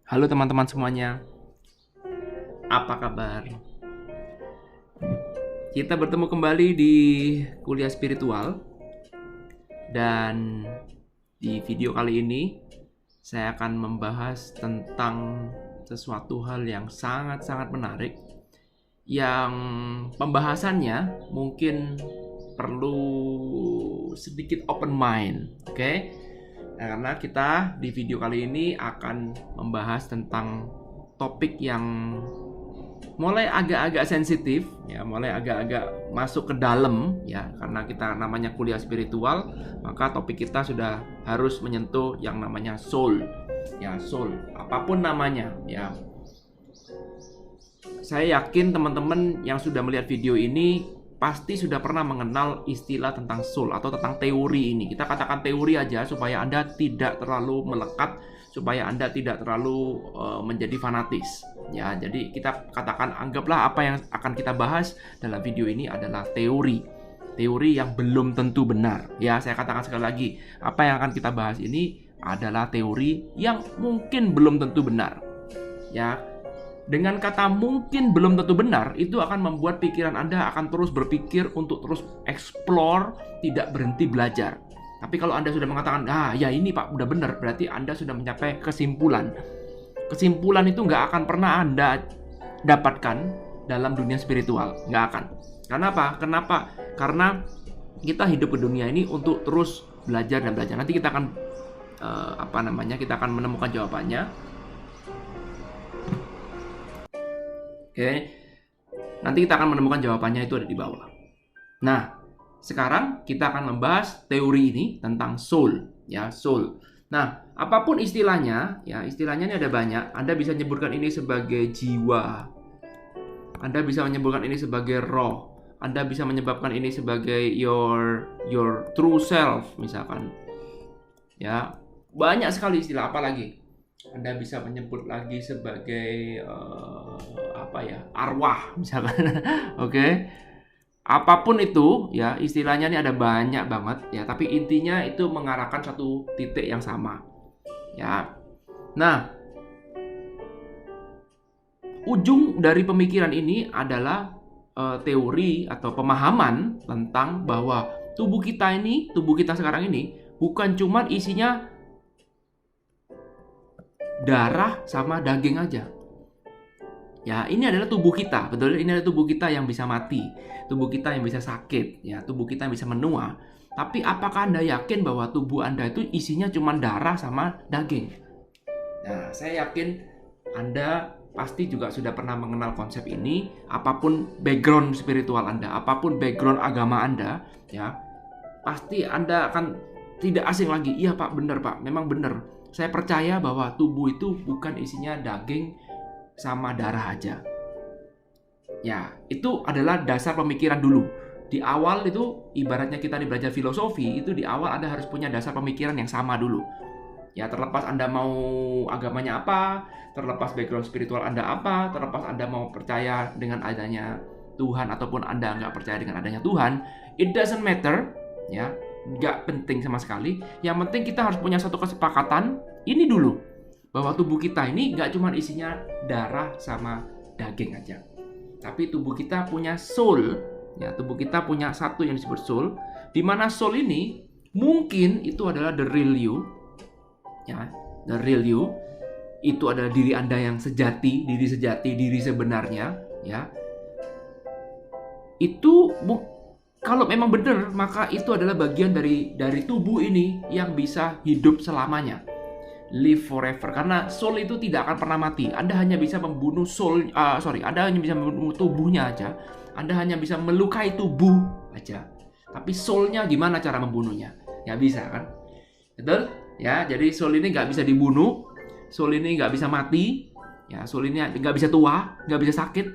Halo teman-teman semuanya, apa kabar? Kita bertemu kembali di kuliah spiritual. Dan di video kali ini saya akan membahas tentang sesuatu hal yang sangat-sangat menarik, yang pembahasannya mungkin perlu sedikit open mind, oke? Nah, karena kita di video kali ini akan membahas tentang topik yang mulai agak-agak sensitif, ya, mulai agak-agak masuk ke dalam, ya, karena kita namanya kuliah spiritual, maka topik kita sudah harus menyentuh yang namanya soul, ya, soul, apapun namanya, ya. Saya yakin teman-teman yang sudah melihat video ini pasti sudah pernah mengenal istilah tentang soul atau tentang teori ini. Kita katakan teori aja supaya Anda tidak terlalu melekat, supaya Anda tidak terlalu menjadi fanatis. Ya, jadi kita katakan anggaplah apa yang akan kita bahas dalam video ini adalah teori. Teori yang belum tentu benar. Ya, saya katakan sekali lagi, apa yang akan kita bahas ini adalah teori yang mungkin belum tentu benar. Ya, dengan kata mungkin belum tentu benar, itu akan membuat pikiran Anda akan terus berpikir untuk terus explore, tidak berhenti belajar. Tapi kalau Anda sudah mengatakan, ya ini Pak, udah benar, berarti Anda sudah mencapai kesimpulan. Kesimpulan itu nggak akan pernah Anda dapatkan dalam dunia spiritual. Nggak akan. Kenapa? Kenapa? Karena kita hidup di dunia ini untuk terus belajar dan belajar. Nanti kita akan, kita akan menemukan jawabannya. Oke, nanti kita akan menemukan jawabannya, itu ada di bawah. Nah, sekarang kita akan membahas teori ini tentang soul, ya, soul. Nah, apapun istilahnya, ya, istilahnya ini ada banyak. Anda bisa menyebutkan ini sebagai jiwa, Anda bisa menyebutkan ini sebagai roh, Anda bisa menyebabkan ini sebagai your true self, misalkan. Ya, banyak sekali istilah, apalagi Anda bisa menyebut lagi sebagai arwah misalkan. Oke. Apapun itu, ya, istilahnya ini ada banyak banget, ya, tapi intinya itu mengarahkan satu titik yang sama, ya. Nah, ujung dari pemikiran ini adalah teori atau pemahaman tentang bahwa tubuh kita sekarang ini bukan cuma isinya darah sama daging aja. Ya, ini adalah tubuh kita, betul? Ini adalah tubuh kita yang bisa mati, tubuh kita yang bisa sakit, ya, tubuh kita yang bisa menua. Tapi apakah Anda yakin bahwa tubuh Anda itu isinya cuma darah sama daging? Nah, saya yakin Anda pasti juga sudah pernah mengenal konsep ini. Apapun background spiritual Anda, apapun background agama Anda, ya, pasti Anda akan tidak asing lagi. Iya Pak, benar Pak, memang benar. Saya percaya bahwa tubuh itu bukan isinya daging sama darah aja. Ya, itu adalah dasar pemikiran dulu. Di awal itu, ibaratnya kita belajar filosofi, itu di awal Anda harus punya dasar pemikiran yang sama dulu. Ya, terlepas Anda mau agamanya apa, terlepas background spiritual Anda apa, terlepas Anda mau percaya dengan adanya Tuhan ataupun Anda nggak percaya dengan adanya Tuhan, it doesn't matter, ya, nggak penting sama sekali. Yang penting kita harus punya satu kesepakatan ini dulu, bahwa tubuh kita ini nggak cuma isinya darah sama daging aja, tapi tubuh kita punya soul, ya, tubuh kita punya satu yang disebut soul, di mana soul ini mungkin itu adalah the real you, ya, the real you itu adalah diri Anda yang sejati, diri sebenarnya, ya. Itu kalau memang benar, maka itu adalah bagian dari tubuh ini yang bisa hidup selamanya, live forever. Karena soul itu tidak akan pernah mati. Anda hanya bisa membunuh Anda hanya bisa membunuh tubuhnya aja. Anda hanya bisa melukai tubuh aja. Tapi soulnya gimana cara membunuhnya? Nggak bisa kan? Betul? Ya, jadi soul ini nggak bisa dibunuh. Soul ini nggak bisa mati. Ya, soul ini nggak bisa tua, nggak bisa sakit.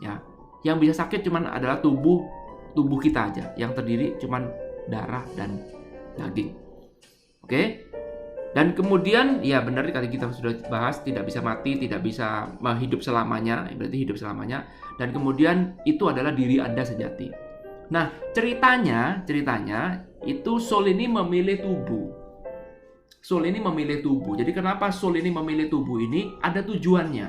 Ya, yang bisa sakit cuman adalah tubuh kita aja, yang terdiri cuman darah dan daging. Oke? Dan kemudian, ya benar tadi kita sudah bahas, tidak bisa mati, tidak bisa hidup selamanya, berarti hidup selamanya. Dan kemudian itu adalah diri Anda sejati. Nah, ceritanya itu soul ini memilih tubuh. soul ini memilih tubuh. Jadi kenapa soul ini memilih tubuh ini? Ada tujuannya.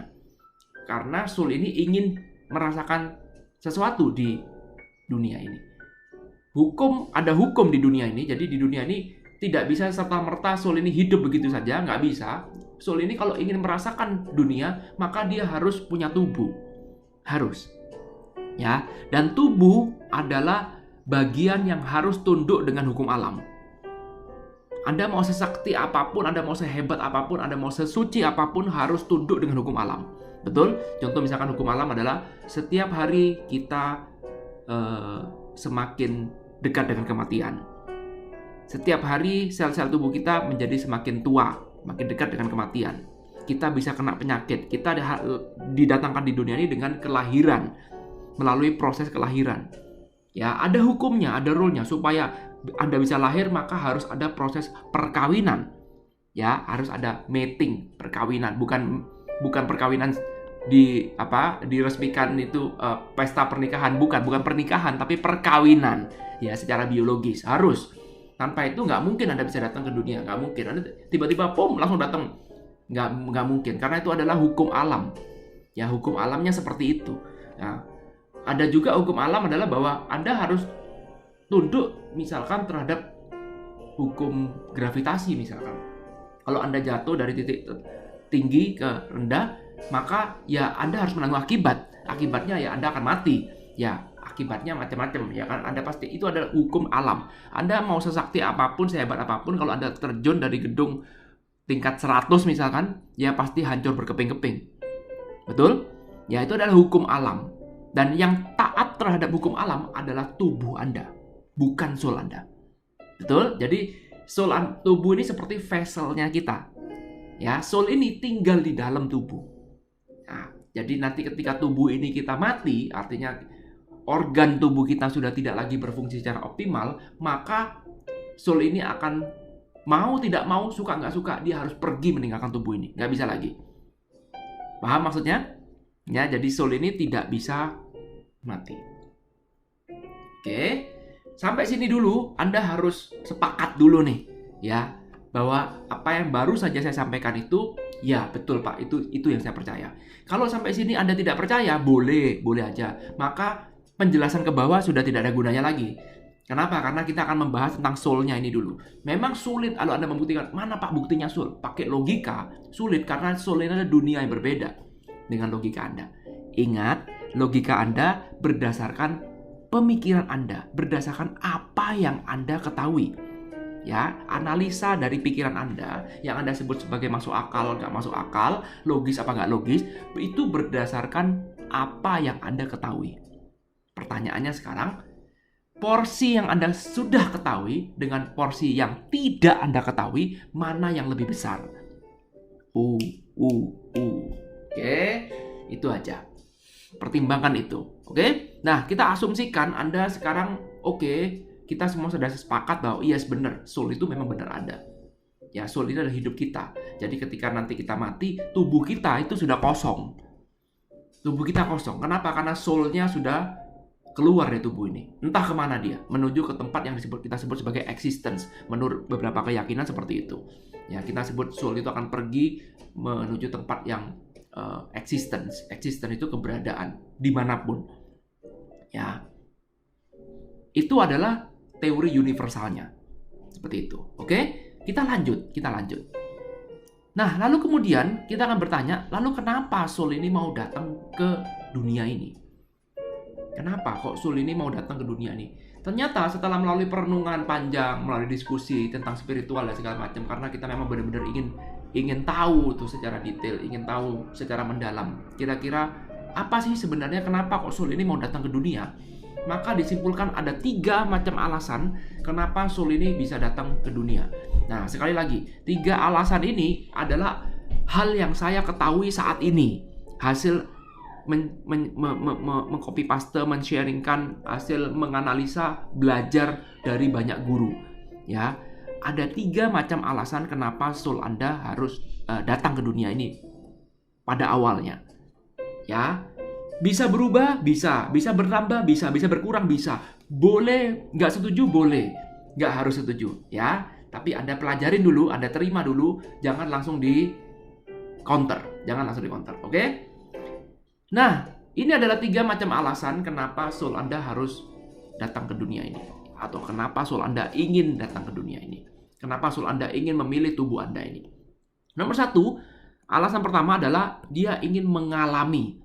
Karena soul ini ingin merasakan sesuatu di dunia ini. Ada hukum di dunia ini. Jadi di dunia ini tidak bisa serta-merta soul ini hidup begitu saja, nggak bisa. Soul ini kalau ingin merasakan dunia, maka dia harus punya tubuh. Harus. Ya, dan tubuh adalah bagian yang harus tunduk dengan hukum alam. Anda mau sesakti apapun, Anda mau sehebat apapun, Anda mau sesuci apapun, harus tunduk dengan hukum alam. Betul? Contoh misalkan hukum alam adalah setiap hari kita semakin dekat dengan kematian. Setiap hari sel-sel tubuh kita menjadi semakin tua, makin dekat dengan kematian. Kita bisa kena penyakit. Kita didatangkan di dunia ini dengan kelahiran, melalui proses kelahiran. Ya, ada hukumnya, ada rule-nya. Supaya Anda bisa lahir, maka harus ada proses perkawinan. Ya, harus ada mating, perkawinan. Bukan perkawinan diresmikan itu pesta pernikahan. Bukan pernikahan, tapi perkawinan. Ya, secara biologis harus. Tanpa itu nggak mungkin Anda bisa datang ke dunia, nggak mungkin. Anda tiba-tiba langsung datang, nggak mungkin. Karena itu adalah hukum alam. Ya, hukum alamnya seperti itu. Nah, ada juga hukum alam adalah bahwa Anda harus tunduk misalkan terhadap hukum gravitasi misalkan. Kalau Anda jatuh dari titik tinggi ke rendah, maka ya Anda harus menanggung akibat. Akibatnya ya Anda akan mati. Ya, akibatnya macam-macam, ya kan? Anda pasti, itu adalah hukum alam. Anda mau sesakti apapun, sehebat apapun, kalau Anda terjun dari gedung tingkat 100 misalkan, ya pasti hancur berkeping-keping. Betul? Ya, itu adalah hukum alam. Dan yang taat terhadap hukum alam adalah tubuh Anda, bukan soul Anda. Betul? Jadi tubuh ini seperti vesselnya kita. Ya, soul ini tinggal di dalam tubuh. Nah, jadi nanti ketika tubuh ini kita mati, artinya organ tubuh kita sudah tidak lagi berfungsi secara optimal, maka soul ini akan mau tidak mau, suka nggak suka, dia harus pergi meninggalkan tubuh ini. Nggak bisa lagi. Paham maksudnya? Ya, jadi soul ini tidak bisa mati. Oke, sampai sini dulu Anda harus sepakat dulu nih, ya, bahwa apa yang baru saja saya sampaikan itu, ya betul Pak, itu yang saya percaya. Kalau sampai sini Anda tidak percaya, boleh aja. Maka penjelasan ke bawah sudah tidak ada gunanya lagi. Kenapa? Karena kita akan membahas tentang soul-nya ini dulu. Memang sulit kalau Anda membuktikan, mana Pak buktinya soul? Pakai logika, sulit karena soul ini adalah dunia yang berbeda dengan logika Anda. Ingat, logika Anda berdasarkan pemikiran Anda, berdasarkan apa yang Anda ketahui. Ya, analisa dari pikiran Anda yang Anda sebut sebagai masuk akal, nggak masuk akal, logis apa nggak logis, itu berdasarkan apa yang Anda ketahui. Pertanyaannya sekarang, porsi yang Anda sudah ketahui dengan porsi yang tidak Anda ketahui, mana yang lebih besar? Oke, itu aja. Pertimbangkan itu. Oke? Nah, kita asumsikan Anda sekarang kita semua sudah sepakat bahwa yes benar, soul itu memang benar ada. Ya, soul ini adalah hidup kita. Jadi ketika nanti kita mati, tubuh kita itu sudah kosong. Tubuh kita kosong. Kenapa? Karena soul-nya sudah keluar dari tubuh ini. Entah kemana dia. Menuju ke tempat yang kita sebut sebagai existence. Menurut beberapa keyakinan seperti itu. Ya, kita sebut soul itu akan pergi menuju tempat yang existence. Existence itu keberadaan. Dimanapun. Ya. Itu adalah teori universalnya. Seperti itu. Oke? Kita lanjut. Nah, lalu kemudian kita akan bertanya, lalu kenapa soul ini mau datang ke dunia ini? Kenapa kok soul ini mau datang ke dunia ini? Ternyata setelah melalui perenungan panjang, melalui diskusi tentang spiritual dan segala macam, karena kita memang benar-benar ingin tahu tuh secara detail, ingin tahu secara mendalam. Kira-kira apa sih sebenarnya kenapa kok soul ini mau datang ke dunia? Maka disimpulkan ada 3 macam alasan kenapa soul ini bisa datang ke dunia. Nah, sekali lagi, 3 alasan ini adalah hal yang saya ketahui saat ini. Hasil mengcopy paste, men-sharingkan hasil menganalisa, belajar dari banyak guru. Ya, ada 3 macam alasan kenapa soul Anda harus datang ke dunia ini pada awalnya. Ya, bisa berubah, bisa bertambah, bisa berkurang, bisa. Boleh, nggak setuju, boleh, nggak harus setuju. Ya, Tapi Anda pelajarin dulu, Anda terima dulu, jangan langsung di counter. Oke? Nah, ini adalah 3 macam alasan kenapa soul Anda harus datang ke dunia ini. Atau kenapa soul Anda ingin datang ke dunia ini. Kenapa soul Anda ingin memilih tubuh Anda ini. Nomor 1, alasan pertama adalah dia ingin mengalami.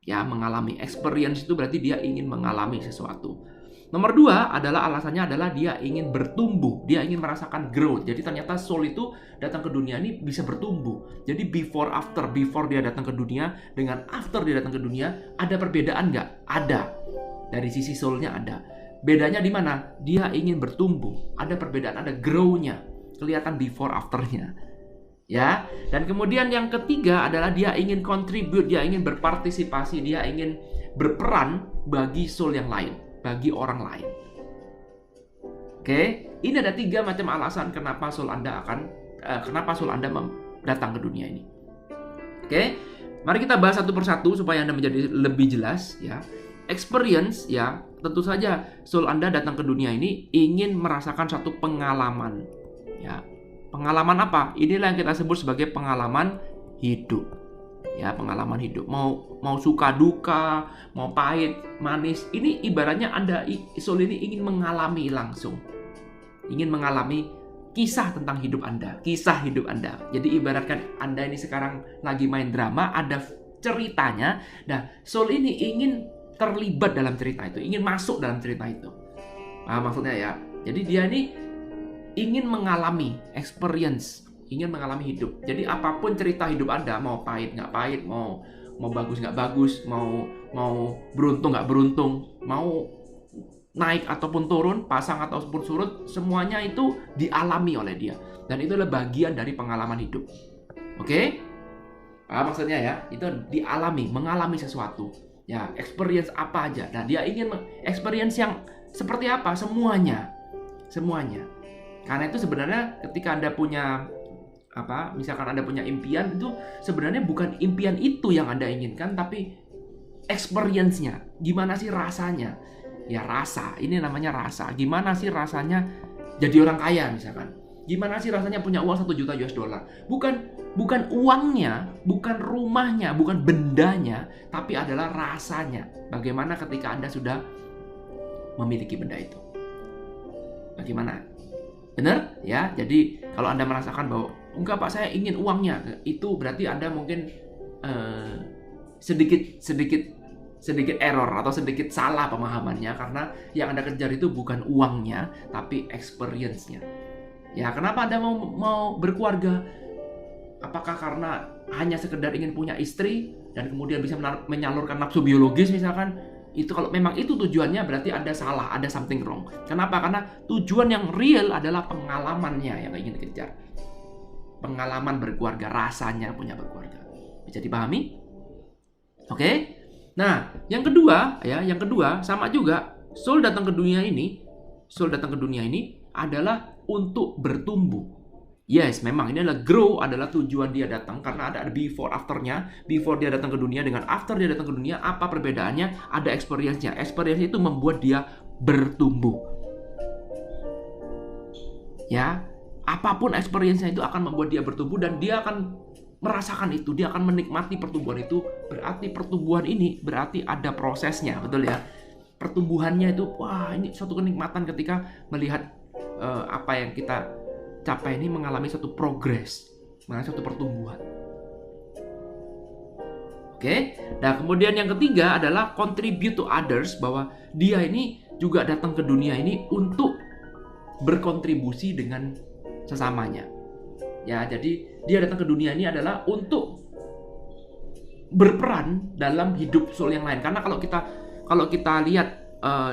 Ya, mengalami. Experience itu berarti dia ingin mengalami sesuatu. Nomor 2 adalah alasannya adalah dia ingin bertumbuh. Dia ingin merasakan growth. Jadi ternyata soul itu datang ke dunia ini bisa bertumbuh. Jadi before after. Before dia datang ke dunia dengan after dia datang ke dunia, ada perbedaan nggak? Ada. Dari sisi soulnya ada. Bedanya di mana? Dia ingin bertumbuh. Ada perbedaan, ada grow-nya. Kelihatan before after-nya. Ya, dan kemudian yang ketiga adalah dia ingin contribute, dia ingin berpartisipasi, dia ingin berperan bagi soul yang lain, bagi orang lain. Oke, ini ada 3 macam alasan kenapa soul Anda datang ke dunia ini. Oke, mari kita bahas satu persatu supaya Anda menjadi lebih jelas. Ya, experience, ya, tentu saja soul Anda datang ke dunia ini ingin merasakan satu pengalaman. Ya. Pengalaman apa? Inilah yang kita sebut sebagai pengalaman hidup. Ya, pengalaman hidup. Mau suka duka, mau pahit, manis. Ini ibaratnya Anda soul ini ingin mengalami langsung. Ingin mengalami kisah tentang hidup Anda, kisah hidup Anda. Jadi ibaratkan Anda ini sekarang lagi main drama, ada ceritanya. Nah, soul ini ingin terlibat dalam cerita itu, ingin masuk dalam cerita itu. Nah, maksudnya ya. Jadi dia ini ingin mengalami experience, ingin mengalami hidup. Jadi apapun cerita hidup Anda, mau pahit nggak pahit, mau bagus nggak bagus, mau beruntung nggak beruntung, mau naik ataupun turun, pasang ataupun surut, semuanya itu dialami oleh dia. Dan itu adalah bagian dari pengalaman hidup. Oke? Maksudnya ya, itu dialami, mengalami sesuatu. Ya, experience apa aja. Nah, dia ingin experience yang seperti apa? Semuanya. Karena itu sebenarnya ketika Anda punya misalkan Anda punya impian, itu sebenarnya bukan impian itu yang Anda inginkan, tapi experience-nya. Gimana sih rasanya? Ya, rasa. Ini namanya rasa. Gimana sih rasanya jadi orang kaya misalkan? Gimana sih rasanya punya uang 1 juta US dollar? Bukan uangnya, bukan rumahnya, bukan bendanya, tapi adalah rasanya. Bagaimana ketika Anda sudah memiliki benda itu? Bagaimana? Benar? Ya, jadi kalau Anda merasakan bahwa enggak Pak, saya ingin uangnya, itu berarti Anda mungkin sedikit error atau sedikit salah pemahamannya, karena yang Anda kejar itu bukan uangnya, tapi experience-nya. Ya, kenapa Anda mau berkeluarga? Apakah karena hanya sekedar ingin punya istri dan kemudian bisa menyalurkan nafsu biologis misalkan? Itu kalau memang itu tujuannya, berarti Anda salah, ada something wrong. Kenapa? Karena tujuan yang real adalah pengalamannya yang ingin dikejar. Pengalaman berkeluarga, rasanya punya berkeluarga. Bisa dipahami? Oke? Nah, yang kedua sama juga, soul datang ke dunia ini adalah untuk bertumbuh. Yes, memang ini adalah grow, adalah tujuan dia datang, karena ada before after-nya. Before dia datang ke dunia dengan after dia datang ke dunia, apa perbedaannya? Ada experience-nya. Experience itu membuat dia bertumbuh. Ya, apapun experience-nya itu akan membuat dia bertumbuh, dan dia akan merasakan itu, dia akan menikmati pertumbuhan itu. Berarti pertumbuhan ini berarti ada prosesnya, betul ya? Pertumbuhannya itu, wah, ini suatu kenikmatan ketika melihat apa yang kita capai ini mengalami suatu progres, mengalami suatu pertumbuhan. Oke, nah kemudian yang ketiga adalah contribute to others, bahwa dia ini juga datang ke dunia ini untuk berkontribusi dengan sesamanya. Ya, jadi dia datang ke dunia ini adalah untuk berperan dalam hidup soul yang lain. Karena kalau kita lihat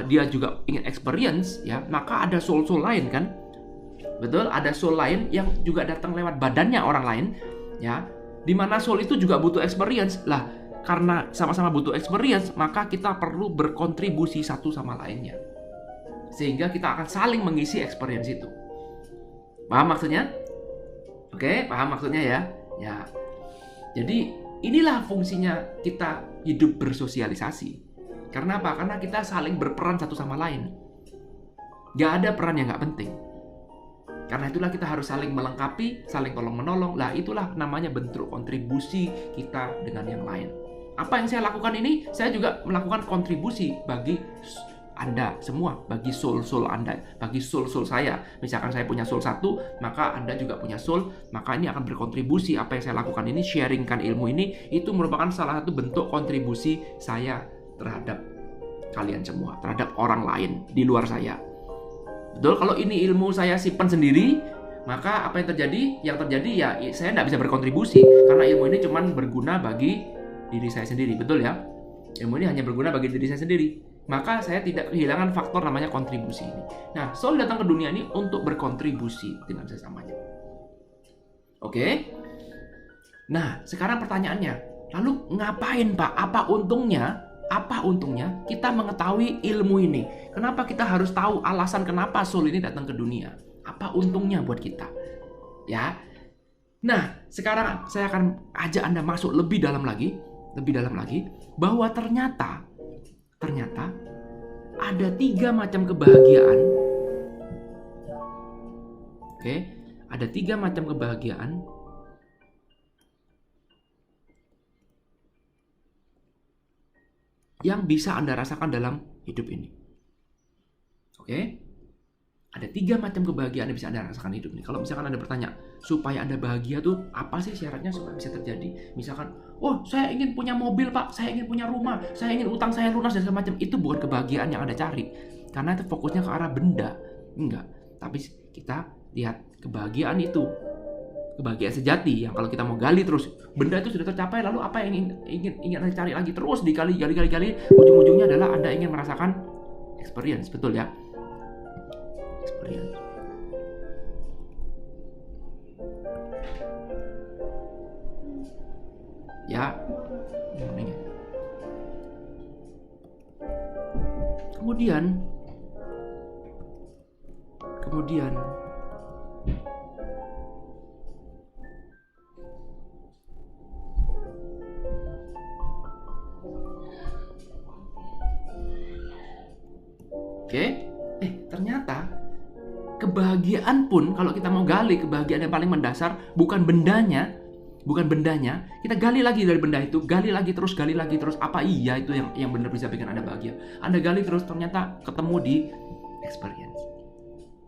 dia juga ingin experience, ya, maka ada soul lain kan. Betul, ada soul lain yang juga datang lewat badannya orang lain, ya. Di mana soul itu juga butuh experience. Lah, karena sama-sama butuh experience, maka kita perlu berkontribusi satu sama lainnya. Sehingga kita akan saling mengisi experience itu. Paham maksudnya? Oke, paham maksudnya ya? Ya. Jadi, inilah fungsinya kita hidup bersosialisasi. Karena apa? Karena kita saling berperan satu sama lain. Gak ada peran yang gak penting. Karena itulah kita harus saling melengkapi, saling tolong-menolong. Lah itulah namanya bentuk kontribusi kita dengan yang lain. Apa yang saya lakukan ini, saya juga melakukan kontribusi bagi Anda semua, bagi soul-soul Anda, bagi soul-soul saya. Misalkan saya punya soul 1, maka Anda juga punya soul, maka ini akan berkontribusi. Apa yang saya lakukan ini, sharingkan ilmu ini, itu merupakan salah satu bentuk kontribusi saya terhadap kalian semua, terhadap orang lain di luar saya. Betul, kalau ini ilmu saya simpan sendiri, maka apa yang terjadi? Yang terjadi ya saya tidak bisa berkontribusi, karena ilmu ini cuma berguna bagi diri saya sendiri, betul ya? Ilmu ini hanya berguna bagi diri saya sendiri. Maka saya tidak kehilangan faktor namanya kontribusi ini. Nah, soul datang ke dunia ini untuk berkontribusi dengan sesamanya. Oke? Nah, sekarang pertanyaannya, lalu ngapain Pak? Apa untungnya? Apa untungnya kita mengetahui ilmu ini? Kenapa kita harus tahu alasan kenapa soul ini datang ke dunia? Apa untungnya buat kita? Ya. Nah, sekarang saya akan ajak Anda masuk lebih dalam lagi, bahwa ternyata ada 3 macam kebahagiaan. Oke, ada 3 macam kebahagiaan yang bisa Anda rasakan dalam hidup ini. Oke, ada 3 macam kebahagiaan yang bisa Anda rasakan hidup ini. Kalau misalkan Anda bertanya, supaya Anda bahagia tuh apa sih syaratnya supaya bisa terjadi? Misalkan, oh saya ingin punya mobil Pak, saya ingin punya rumah, saya ingin utang saya lunas dan segala macam. Itu bukan kebahagiaan yang Anda cari. Karena itu fokusnya ke arah benda. Enggak. Tapi kita lihat kebahagiaan itu. Kebahagiaan sejati yang kalau kita mau gali terus, benda itu sudah tercapai, lalu apa yang ingin Anda cari lagi? Terus dikali, ujung-ujungnya adalah Anda ingin merasakan experience, betul ya? Experience. Ya. Kemudian ternyata kebahagiaan pun kalau kita mau gali kebahagiaan yang paling mendasar bukan bendanya, kita gali lagi dari benda itu, gali lagi terus, apa iya itu yang benar bisa bikin Anda bahagia. Anda gali terus, ternyata ketemu di experience.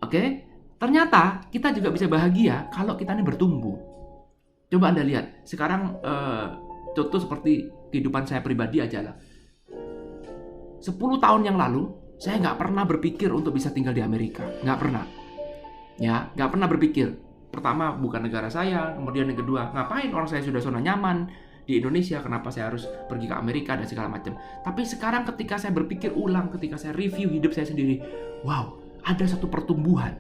Oke? Ternyata kita juga bisa bahagia kalau kita ini bertumbuh. Coba Anda lihat, sekarang contoh seperti kehidupan saya pribadi aja lah. 10 tahun yang lalu, saya nggak pernah berpikir untuk bisa tinggal di Amerika. Nggak pernah. Ya, nggak pernah berpikir. Pertama, bukan negara saya. Kemudian yang kedua, ngapain orang saya sudah zona nyaman di Indonesia, kenapa saya harus pergi ke Amerika dan segala macam. Tapi sekarang ketika saya berpikir ulang, ketika saya review hidup saya sendiri, wow, ada satu pertumbuhan.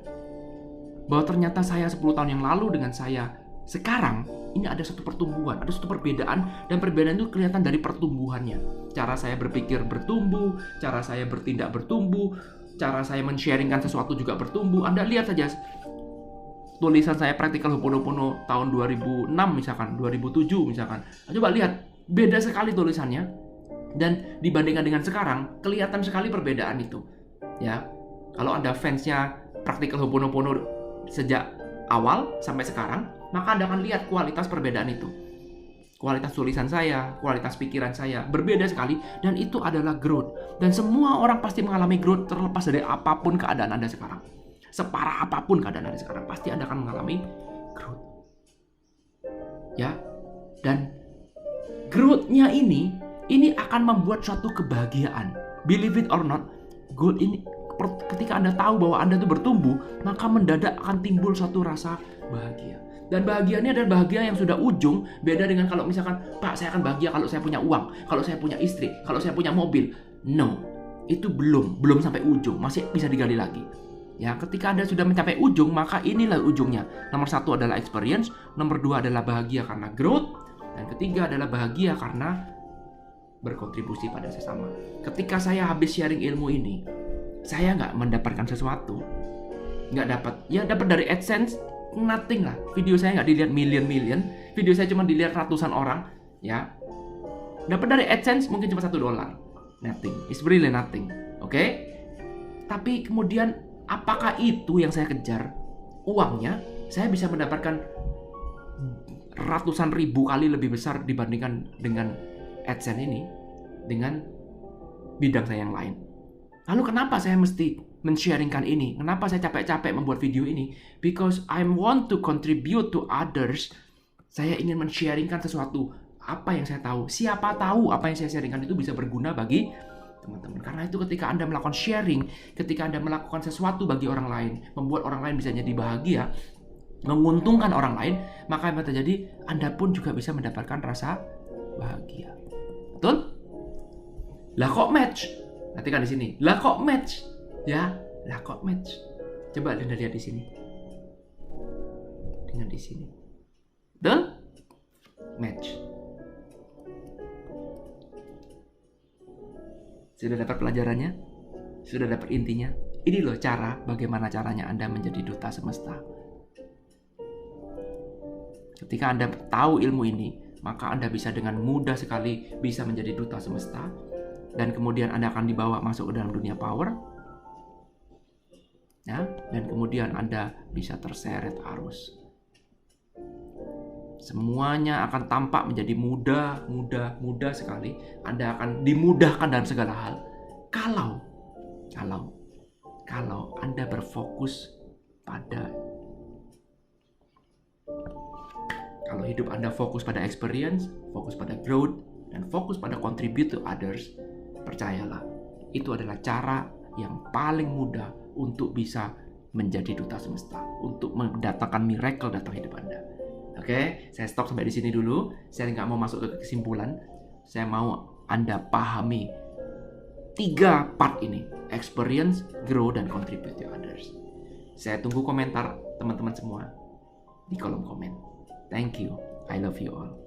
Bahwa ternyata saya 10 tahun yang lalu dengan saya sekarang, ini ada satu pertumbuhan, ada satu perbedaan, dan perbedaan itu kelihatan dari pertumbuhannya. Cara saya berpikir bertumbuh, cara saya bertindak bertumbuh, cara saya men-sharingkan sesuatu juga bertumbuh. Anda lihat saja tulisan saya Practical Ho'oponopono tahun 2006 misalkan, 2007 misalkan. Coba lihat, beda sekali tulisannya. Dan dibandingkan dengan sekarang, kelihatan sekali perbedaan itu. Ya, kalau Anda fansnya Practical Ho'oponopono sejak awal sampai sekarang, maka Anda akan lihat kualitas perbedaan itu. Kualitas tulisan saya, kualitas pikiran saya berbeda sekali, dan itu adalah growth. Dan semua orang pasti mengalami growth terlepas dari apapun keadaan Anda sekarang. Separah apapun keadaan Anda sekarang, pasti Anda akan mengalami growth. Ya, dan growth-nya ini akan membuat suatu kebahagiaan. Believe it or not, growth ini ketika Anda tahu bahwa Anda itu bertumbuh, maka mendadak akan timbul suatu rasa bahagia. Dan bahagia ini adalah bahagia yang sudah ujung, beda dengan kalau misalkan, Pak, saya akan bahagia kalau saya punya uang, kalau saya punya istri, kalau saya punya mobil. No, itu belum sampai ujung, masih bisa digali lagi. Ya, ketika Anda sudah mencapai ujung, maka inilah ujungnya. Nomor 1 adalah experience, nomor 2 adalah bahagia karena growth, dan ketiga adalah bahagia karena berkontribusi pada sesama. Ketika saya habis sharing ilmu ini, saya nggak mendapatkan sesuatu, nggak dapat, ya dapat dari AdSense, nothing lah. Video saya nggak dilihat million, video saya cuma dilihat ratusan orang, ya. Dapat dari AdSense mungkin cuma $1, nothing, it's really nothing, oke? Tapi kemudian apakah itu yang saya kejar? uangnya saya bisa mendapatkan ratusan ribu kali lebih besar dibandingkan dengan AdSense ini, dengan bidang saya yang lain. Lalu kenapa saya mesti men-sharingkan ini? Kenapa saya capek-capek membuat video ini? Because I want to contribute to others. Saya ingin men-sharingkan sesuatu, apa yang saya tahu. Siapa tahu apa yang saya sharingkan itu bisa berguna bagi teman-teman. Karena itu ketika Anda melakukan sharing, ketika Anda melakukan sesuatu bagi orang lain, membuat orang lain bisa jadi bahagia, menguntungkan orang lain, maka yang terjadi Anda pun juga bisa mendapatkan rasa bahagia. Betul? Lah kok match? Perhatikan di sini. Lah kok match? Ya, lah kok match? Coba Anda lihat di sini. Dengan di sini. Betul? Match. Sudah dapat pelajarannya? Sudah dapat intinya? Ini loh bagaimana caranya Anda menjadi duta semesta. Ketika Anda tahu ilmu ini, maka Anda bisa dengan mudah sekali bisa menjadi duta semesta. Dan kemudian Anda akan dibawa masuk ke dalam dunia power. Ya, dan kemudian Anda bisa terseret arus. Semuanya akan tampak menjadi mudah sekali. Anda akan dimudahkan dalam segala hal. Kalau Anda berfokus pada, kalau hidup Anda fokus pada experience, fokus pada growth, dan fokus pada contribute to others, percayalah, itu adalah cara yang paling mudah untuk bisa menjadi duta semesta, untuk mendatangkan miracle datang hidup Anda. Oke, saya stop sampai di sini dulu. Saya nggak mau masuk ke kesimpulan. Saya mau Anda pahami 3 part ini: experience, grow, dan contribute to others. Saya tunggu komentar teman-teman semua di kolom komen. Thank you. I love you all.